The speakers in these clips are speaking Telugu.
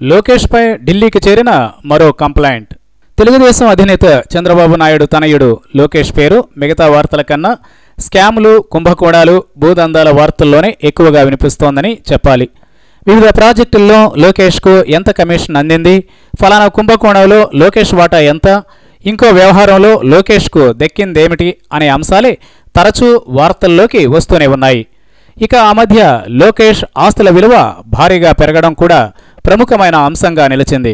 లోకేష్పై ఢిల్లీకి చేరిన మరో కంప్లైంట్. తెలుగుదేశం అధినేత చంద్రబాబు నాయుడు తనయుడు లోకేష్ పేరు మిగతా వార్తల కన్నా స్కాములు, కుంభకోణాలు, భూదందాల వార్తల్లోనే ఎక్కువగా వినిపిస్తోందని చెప్పాలి. వివిధ ప్రాజెక్టుల్లో లోకేష్కు ఎంత కమిషన్ అందింది, ఫలానా కుంభకోణంలో లోకేష్ వాటా ఎంత, ఇంకో వ్యవహారంలో లోకేష్కు దక్కిందేమిటి అనే అంశాలే తరచూ వార్తల్లోకి వస్తూనే ఉన్నాయి. ఇక ఆ మధ్య లోకేష్ ఆస్తుల విలువ భారీగా పెరగడం కూడా ప్రముఖమైన అంశంగా నిలిచింది.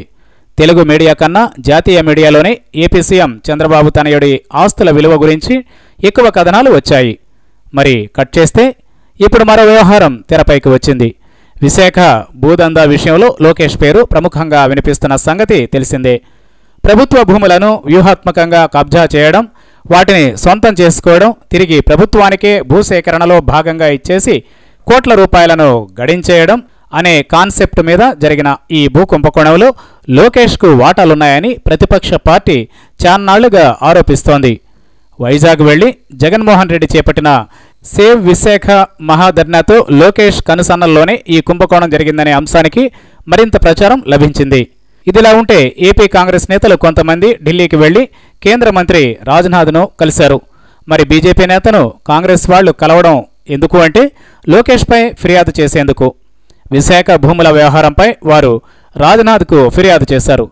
తెలుగు మీడియా కన్నా జాతీయ మీడియాలోనే ఏపీ సీఎం చంద్రబాబు తనయుడి ఆస్తుల విలువ గురించి ఎక్కువ కథనాలు వచ్చాయి. మరి కట్ చేస్తే ఇప్పుడు మరో వ్యవహారం తెరపైకి వచ్చింది. విశాఖ భూదందా విషయంలో లోకేష్ పేరు ప్రముఖంగా వినిపిస్తున్న సంగతి తెలిసిందే. ప్రభుత్వ భూములను వ్యూహాత్మకంగా కబ్జా చేయడం, వాటిని సొంతం చేసుకోవడం, తిరిగి ప్రభుత్వానికే భూసేకరణలో భాగంగా ఇచ్చేసి కోట్ల రూపాయలను గడించేయడం అనే కాన్సెప్ట్ మీద జరిగిన ఈ భూ కుంభకోణంలో లోకేష్కు వాటాలున్నాయని ప్రతిపక్ష పార్టీ చాన్నాళ్లుగా ఆరోపిస్తోంది. వైజాగ్ వెళ్లి జగన్మోహన్ రెడ్డి చేపట్టిన సేవ్ విశాఖ మహాధర్నాతో లోకేష్ కనుసన్నల్లోనే ఈ కుంభకోణం జరిగిందనే అంశానికి మరింత ప్రచారం లభించింది. ఇదిలా ఉంటే ఏపీ కాంగ్రెస్ నేతలు కొంతమంది ఢిల్లీకి వెళ్లి కేంద్ర మంత్రి రాజ్నాథ్ను కలిశారు. మరి బీజేపీ నేతను కాంగ్రెస్ వాళ్లు కలవడం ఎందుకు అంటే లోకేష్పై ఫిర్యాదు చేసేందుకు. విశాఖ భూముల వ్యవహారంపై వారు రాజ్నాథ్కు ఫిర్యాదు చేశారు.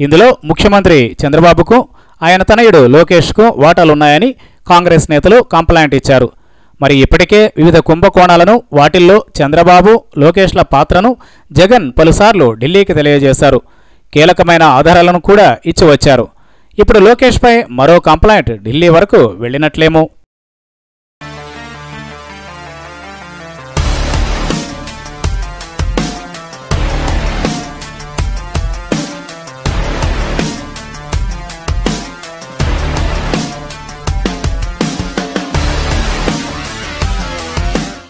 ఇందులో ముఖ్యమంత్రి చంద్రబాబుకు, ఆయన తనయుడు లోకేష్కు వాటాలున్నాయని కాంగ్రెస్ నేతలు కంప్లైంట్ ఇచ్చారు. మరి ఇప్పటికే వివిధ కుంభకోణాలను, వాటిల్లో చంద్రబాబు, లోకేష్ల పాత్రను జగన్ పలుసార్లు ఢిల్లీకి తెలియజేశారు. కీలకమైన ఆధారాలను కూడా ఇచ్చి వచ్చారు. ఇప్పుడు లోకేష్పై మరో కంప్లైంట్ ఢిల్లీ వరకు వెళ్ళినట్లేమో.